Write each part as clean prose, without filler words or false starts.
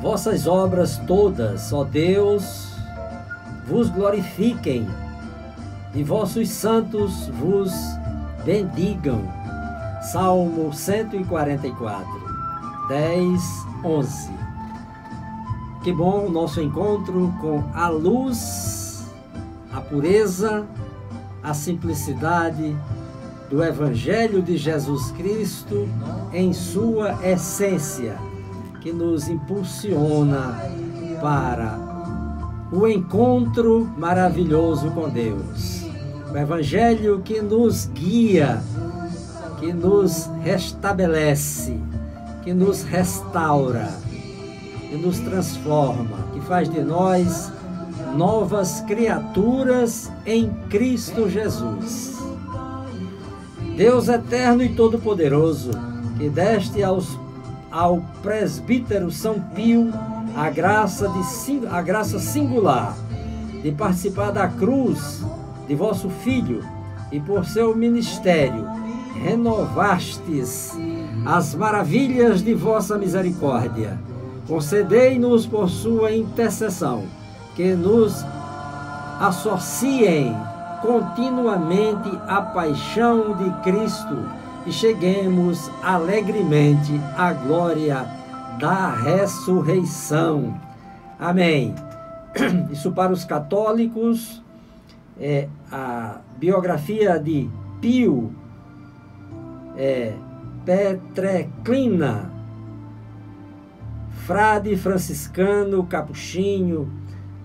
Vossas obras todas, ó Deus, vos glorifiquem, e vossos santos vos bendigam. Salmo 144, 10, 11. Que bom o nosso encontro com a luz, a pureza, a simplicidade do Evangelho de Jesus Cristo em sua essência, que nos impulsiona para o encontro maravilhoso com Deus. O Evangelho que nos guia, que nos restabelece, que nos restaura, que nos transforma, que faz de nós novas criaturas em Cristo Jesus. Deus eterno e todo-poderoso, que deste ao presbítero São Pio a graça singular de participar da cruz de vosso Filho, e por seu ministério renovastes as maravilhas de vossa misericórdia. Concedei-nos por sua intercessão que nos associem continuamente à paixão de Cristo e cheguemos alegremente à glória da ressurreição. Amém. Isso para os católicos é a biografia de Pio Petrelcina, frade franciscano capuchinho,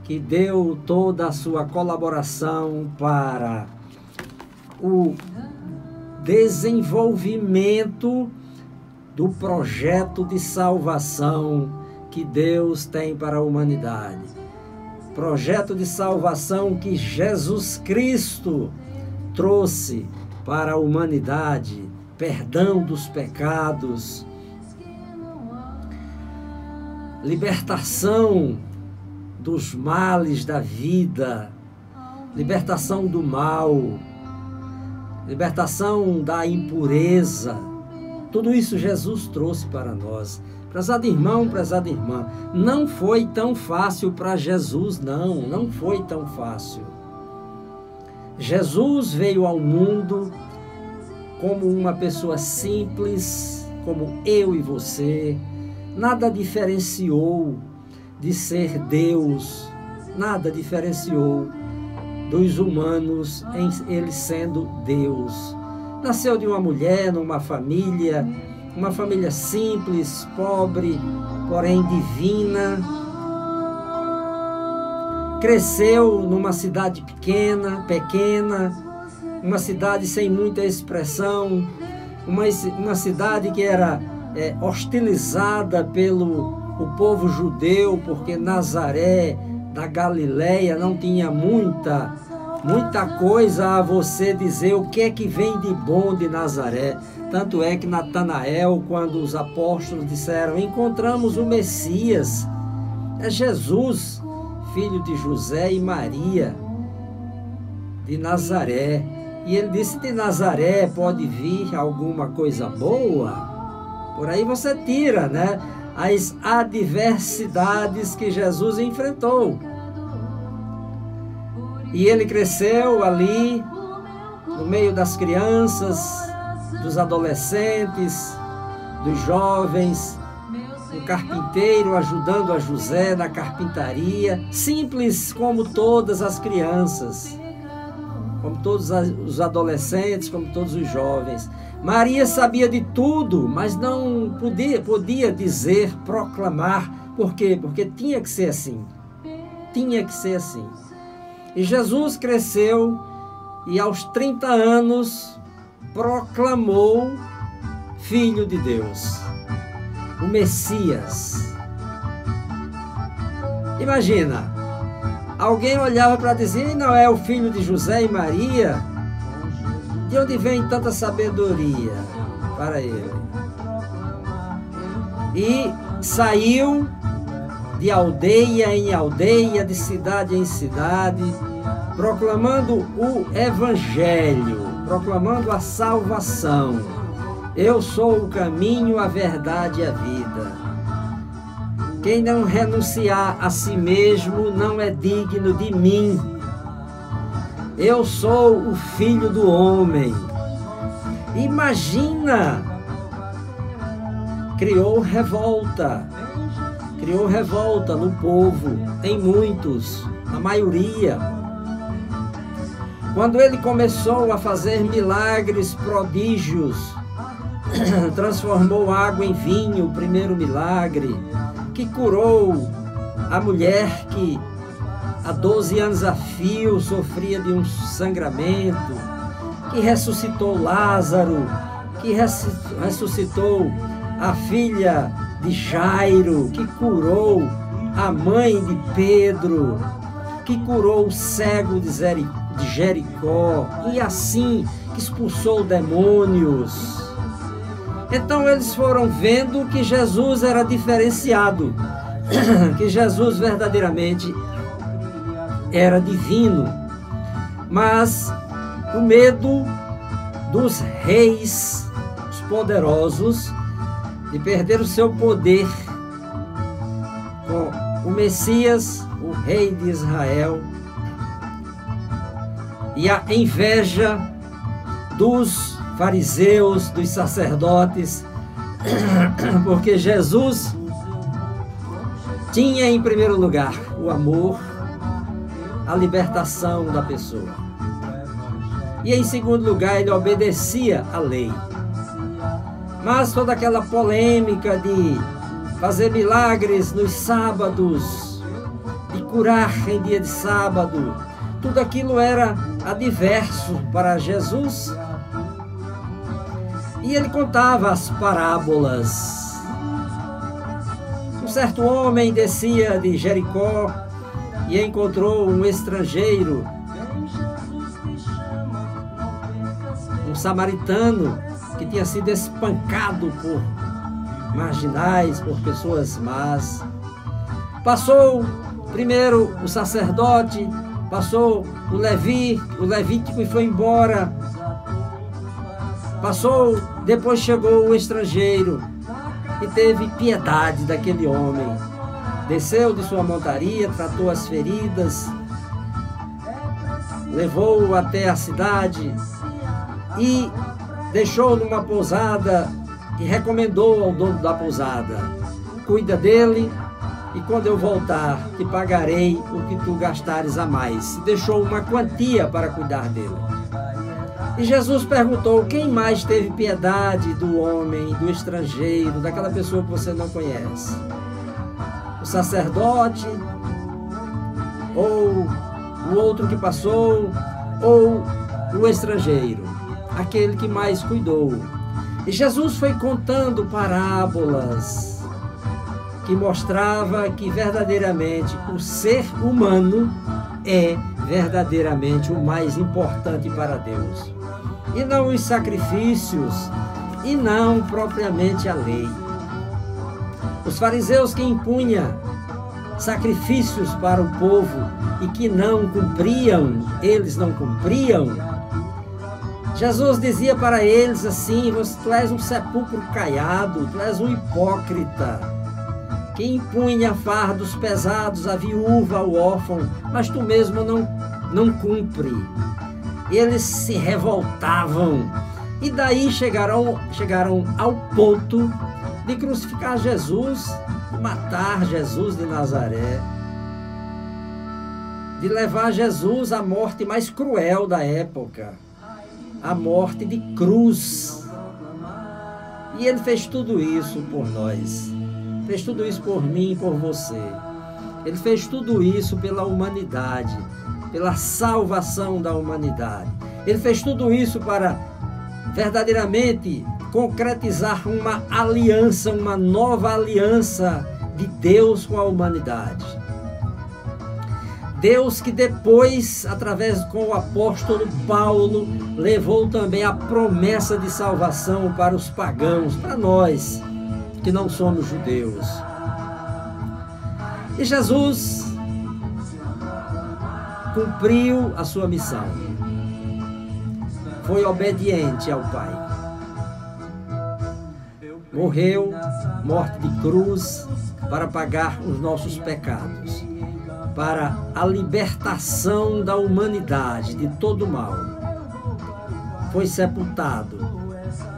que deu toda a sua colaboração para o desenvolvimento do projeto de salvação que Deus tem para a humanidade. Projeto de salvação que Jesus Cristo trouxe para a humanidade, perdão dos pecados, libertação dos males da vida, libertação do mal, libertação da impureza. Tudo isso Jesus trouxe para nós. Prezado irmão, prezada irmã, não foi tão fácil para Jesus, não foi tão fácil. Jesus veio ao mundo como uma pessoa simples, como eu e você. Nada diferenciou de ser Deus, nada diferenciou dos humanos em ele sendo Deus. Nasceu de uma mulher, numa família, uma família simples, pobre, porém divina. Cresceu numa cidade pequena, uma cidade sem muita expressão, uma cidade que era hostilizada pelo o povo judeu, porque Nazaré da Galileia não tinha muita coisa a você dizer o que é que vem de bom de Nazaré. Tanto é que Natanael, quando os apóstolos disseram: encontramos o Messias, é Jesus, filho de José e Maria, de Nazaré. E ele disse: de Nazaré pode vir alguma coisa boa? Por aí você tira, né, as adversidades que Jesus enfrentou. E ele cresceu ali, no meio das crianças, dos adolescentes, dos jovens, um carpinteiro ajudando a José na carpintaria, simples como todas as crianças, como todos os adolescentes, como todos os jovens. Maria sabia de tudo, mas não podia dizer, proclamar. Por quê? Porque tinha que ser assim. Tinha que ser assim. E Jesus cresceu e aos 30 anos proclamou Filho de Deus, o Messias. Imagina, alguém olhava para dizer: não é o filho de José e Maria? De onde vem tanta sabedoria para ele? E saiu de aldeia em aldeia, de cidade em cidade, proclamando o Evangelho, proclamando a salvação. Eu sou o caminho, a verdade e a vida. Quem não renunciar a si mesmo não é digno de mim. Eu sou o Filho do Homem. Imagina! Criou revolta no povo, em muitos, na maioria. Quando ele começou a fazer milagres, prodígios, transformou água em vinho, o primeiro milagre, que curou a mulher que há 12 anos a fio sofria de um sangramento, que ressuscitou Lázaro, que ressuscitou a filha de Jairo, que curou a mãe de Pedro, que curou o cego de Jericó, e assim que expulsou demônios. Então eles foram vendo que Jesus era diferenciado, que Jesus verdadeiramente era divino. Mas o medo dos reis, os poderosos, de perder o seu poder com o Messias, o rei de Israel, e a inveja dos fariseus, dos sacerdotes, porque Jesus tinha em primeiro lugar o amor, a libertação da pessoa, e em segundo lugar ele obedecia à lei. Mas toda aquela polêmica de fazer milagres nos sábados, de curar em dia de sábado, tudo aquilo era adverso para Jesus. E ele contava as parábolas. Um certo homem descia de Jericó e encontrou um estrangeiro, um samaritano, que tinha sido espancado por marginais, por pessoas más. Passou primeiro o sacerdote, passou o levítico e foi embora. Passou, depois chegou o estrangeiro e teve piedade daquele homem. Desceu de sua montaria, tratou as feridas, levou-o até a cidade e deixou numa pousada e recomendou ao dono da pousada: cuida dele e quando eu voltar te pagarei o que tu gastares a mais. E deixou uma quantia para cuidar dele. E Jesus perguntou: quem mais teve piedade do homem, do estrangeiro, daquela pessoa que você não conhece? O sacerdote? Ou o outro que passou? Ou o estrangeiro? Aquele que mais cuidou. E Jesus foi contando parábolas que mostrava que verdadeiramente o ser humano é verdadeiramente o mais importante para Deus, e não os sacrifícios, e não propriamente a lei. Os fariseus que impunham sacrifícios para o povo e que não cumpriam, eles não cumpriam, Jesus dizia para eles assim: tu és um sepulcro caiado, tu és um hipócrita, que impunha fardos pesados à viúva, ao órfão, mas tu mesmo não cumpre. Eles se revoltavam, e daí chegaram ao ponto de crucificar Jesus, de matar Jesus de Nazaré, de levar Jesus à morte mais cruel da época, a morte de cruz. E ele fez tudo isso por nós, fez tudo isso por mim e por você. Ele fez tudo isso pela humanidade, pela salvação da humanidade. Ele fez tudo isso para verdadeiramente concretizar uma aliança, uma nova aliança de Deus com a humanidade. Deus que depois, através com o apóstolo Paulo, levou também a promessa de salvação para os pagãos, para nós que não somos judeus. E Jesus cumpriu a sua missão. Foi obediente ao Pai. Morreu, morte de cruz, para pagar os nossos pecados, para a libertação da humanidade de todo mal. Foi sepultado,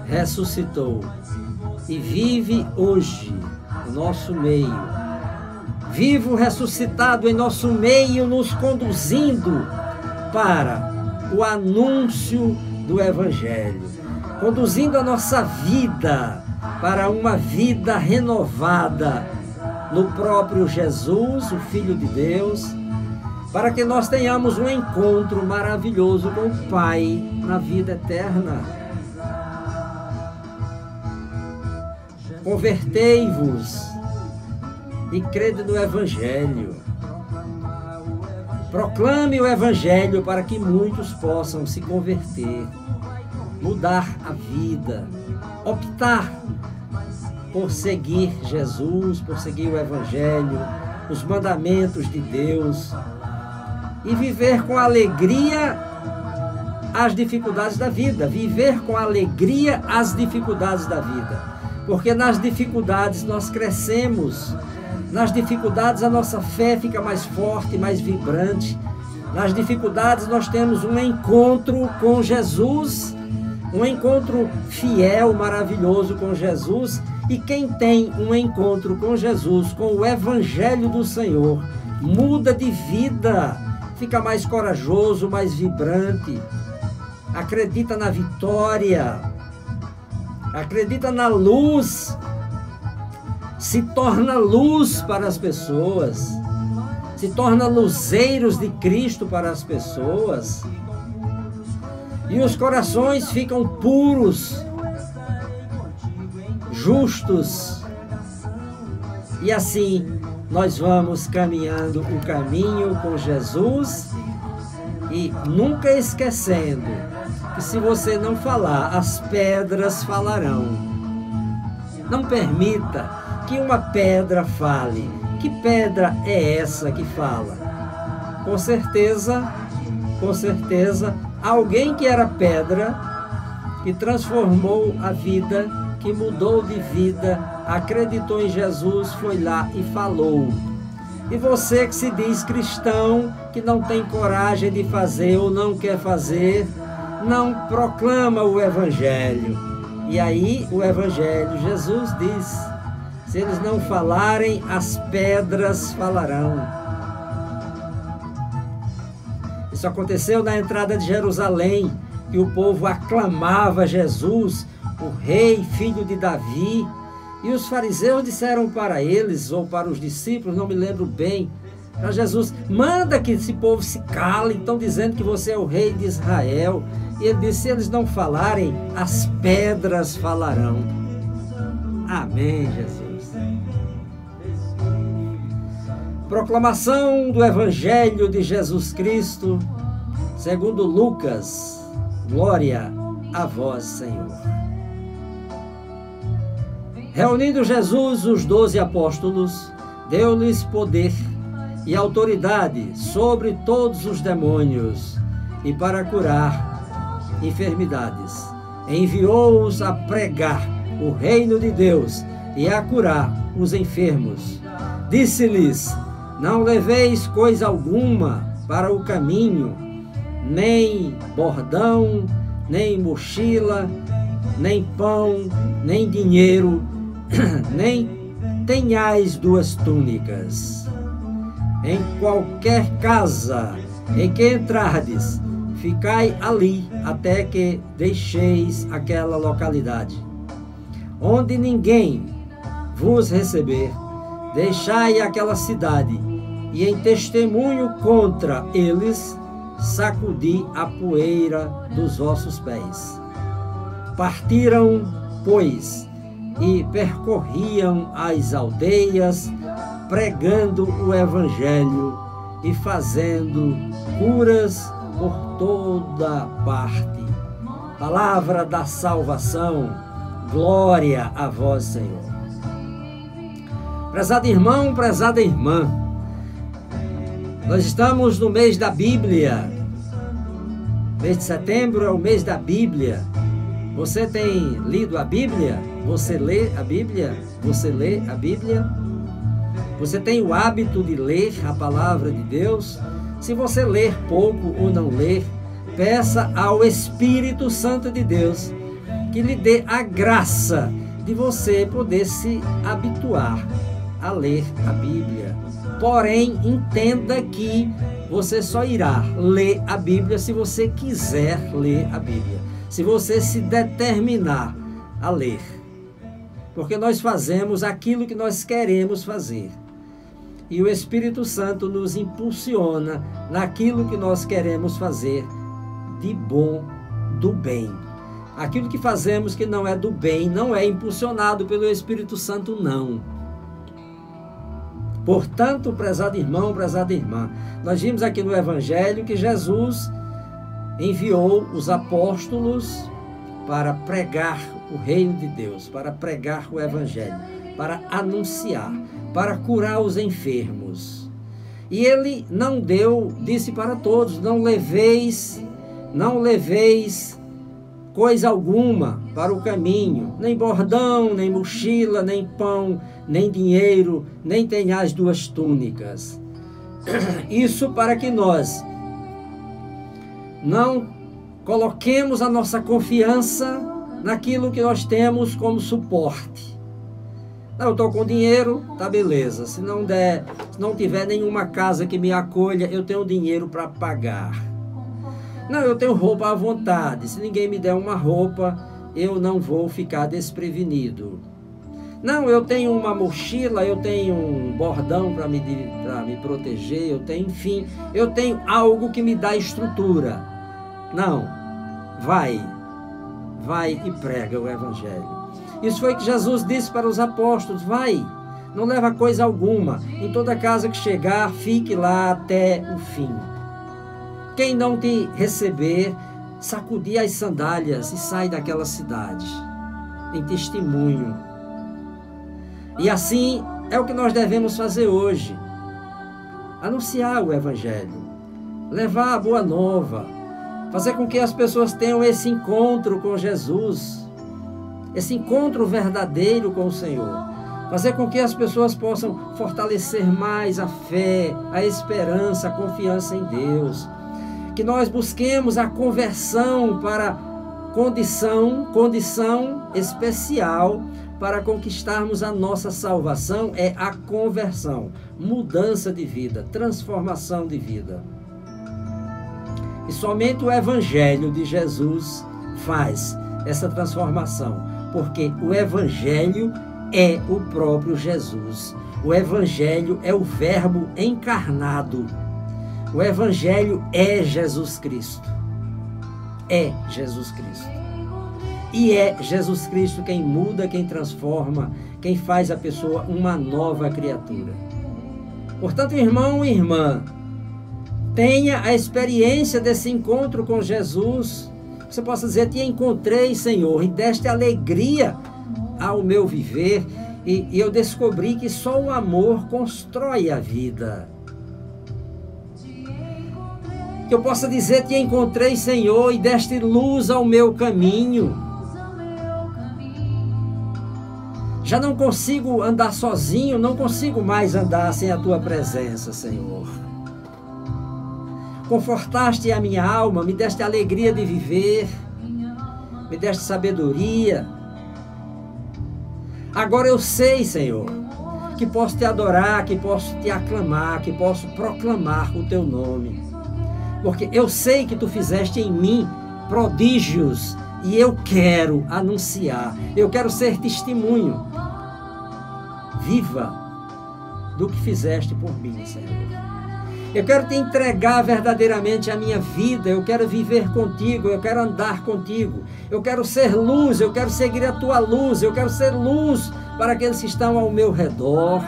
ressuscitou e vive hoje no nosso meio. Vivo ressuscitado em nosso meio, nos conduzindo para o anúncio do Evangelho, conduzindo a nossa vida para uma vida renovada no próprio Jesus, o Filho de Deus, para que nós tenhamos um encontro maravilhoso com o Pai na vida eterna. Convertei-vos e crede no Evangelho. Proclame o Evangelho para que muitos possam se converter, mudar a vida, optar por seguir Jesus, por seguir o Evangelho, os mandamentos de Deus e viver com alegria as dificuldades da vida, viver com alegria as dificuldades da vida, porque nas dificuldades nós crescemos, nas dificuldades a nossa fé fica mais forte, mais vibrante, nas dificuldades nós temos um encontro com Jesus, um encontro fiel, maravilhoso com Jesus. E quem tem um encontro com Jesus, com o Evangelho do Senhor, muda de vida, fica mais corajoso, mais vibrante, acredita na vitória, acredita na luz, se torna luz para as pessoas, se torna luzeiros de Cristo para as pessoas, e os corações ficam puros, justos, e assim nós vamos caminhando o caminho com Jesus e nunca esquecendo que se você não falar, as pedras falarão. Não permita que uma pedra fale. Que pedra é essa que fala? Com certeza, alguém que era pedra, que transformou a vida, que mudou de vida, acreditou em Jesus, foi lá e falou. E você que se diz cristão, que não tem coragem de fazer ou não quer fazer, não proclama o Evangelho. E aí o Evangelho, Jesus diz, se eles não falarem, as pedras falarão. Isso aconteceu na entrada de Jerusalém, que o povo aclamava Jesus, o rei, filho de Davi, e os fariseus disseram para eles, ou para os discípulos, não me lembro bem, para Jesus, manda que esse povo se cale, estão dizendo que você é o rei de Israel. E ele disse, se eles não falarem, as pedras falarão. Amém, Jesus. Proclamação do Evangelho de Jesus Cristo, segundo Lucas. Glória a vós, Senhor. Reunindo Jesus os 12 apóstolos, deu-lhes poder e autoridade sobre todos os demônios e para curar enfermidades. Enviou-os a pregar o reino de Deus e a curar os enfermos. Disse-lhes, não leveis coisa alguma para o caminho, nem bordão, nem mochila, nem pão, nem dinheiro, nem tenhais 2 túnicas. Em qualquer casa em que entrardes, ficai ali até que deixeis aquela localidade. Onde ninguém vos receber, deixai aquela cidade, e em testemunho contra eles, sacudi a poeira dos vossos pés. Partiram, pois, e percorriam as aldeias, pregando o Evangelho e fazendo curas por toda parte. Palavra da salvação, glória a vós, Senhor. Prezado irmão, prezada irmã, nós estamos no mês da Bíblia. Mês de setembro é o mês da Bíblia. Você tem lido a Bíblia? Você lê a Bíblia? Você lê a Bíblia? Você tem o hábito de ler a palavra de Deus? Se você ler pouco ou não ler, peça ao Espírito Santo de Deus que lhe dê a graça de você poder se habituar a ler a Bíblia. Porém, entenda que você só irá ler a Bíblia se você quiser ler a Bíblia. Se você se determinar a ler. Porque nós fazemos aquilo que nós queremos fazer. E o Espírito Santo nos impulsiona naquilo que nós queremos fazer de bom, do bem. Aquilo que fazemos que não é do bem, não é impulsionado pelo Espírito Santo, não. Portanto, prezado irmão, prezada irmã, nós vimos aqui no Evangelho que Jesus enviou os apóstolos para pregar o reino de Deus, para pregar o Evangelho, para anunciar, para curar os enfermos. E ele não disse para todos, não leveis coisa alguma para o caminho, nem bordão, nem mochila, nem pão, nem dinheiro, nem tenhais 2 túnicas. Isso para que nós não coloquemos a nossa confiança naquilo que nós temos como suporte. Não, eu estou com dinheiro, tá beleza. Se não tiver nenhuma casa que me acolha, eu tenho dinheiro para pagar. Não, eu tenho roupa à vontade. Se ninguém me der uma roupa, eu não vou ficar desprevenido. Não, eu tenho uma mochila, eu tenho um bordão para me proteger, enfim, eu tenho algo que me dá estrutura. Não, vai e prega o Evangelho. Isso foi que Jesus disse para os apóstolos, vai, não leva coisa alguma. Em toda casa que chegar, fique lá até o fim. Quem não te receber, sacudir as sandálias e sai daquela cidade, em testemunho. E assim é o que nós devemos fazer hoje. Anunciar o Evangelho, levar a boa nova, fazer com que as pessoas tenham esse encontro com Jesus, esse encontro verdadeiro com o Senhor. Fazer com que as pessoas possam fortalecer mais a fé, a esperança, a confiança em Deus. Que nós busquemos a conversão para condição especial para conquistarmos a nossa salvação é a conversão, mudança de vida, transformação de vida. E somente o Evangelho de Jesus faz essa transformação, porque o Evangelho é o próprio Jesus. O Evangelho é o Verbo encarnado. O Evangelho é Jesus Cristo. É Jesus Cristo. E é Jesus Cristo quem muda, quem transforma, quem faz a pessoa uma nova criatura. Portanto, irmão e irmã, tenha a experiência desse encontro com Jesus. Você possa dizer, te encontrei, Senhor, e deste alegria ao meu viver. E eu descobri que só o amor constrói a vida. Que eu possa dizer, te encontrei, Senhor, e deste luz ao meu caminho. Já não consigo andar sozinho, não consigo mais andar sem a tua presença, Senhor. Confortaste a minha alma, me deste a alegria de viver, me deste sabedoria. Agora eu sei, Senhor, que posso te adorar, que posso te aclamar, que posso proclamar o teu nome. Porque eu sei que tu fizeste em mim prodígios e eu quero anunciar, eu quero ser testemunho viva do que fizeste por mim, Senhor. Eu quero te entregar verdadeiramente a minha vida, eu quero viver contigo, eu quero andar contigo, eu quero ser luz, eu quero seguir a tua luz, eu quero ser luz para aqueles que estão ao meu redor.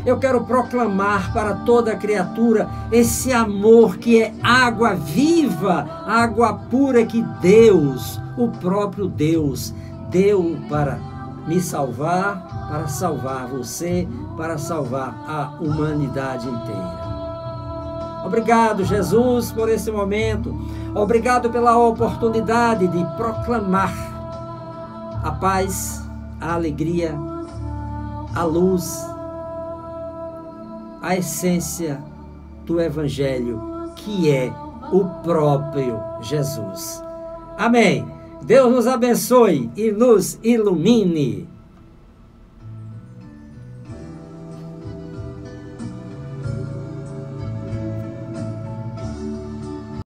Eu quero proclamar para toda criatura esse amor que é água viva, água pura que Deus, o próprio Deus, deu para me salvar, para salvar você, para salvar a humanidade inteira. Obrigado, Jesus, por esse momento. Obrigado pela oportunidade de proclamar a paz, a alegria, a luz, a essência do Evangelho, que é o próprio Jesus. Amém. Deus nos abençoe e nos ilumine.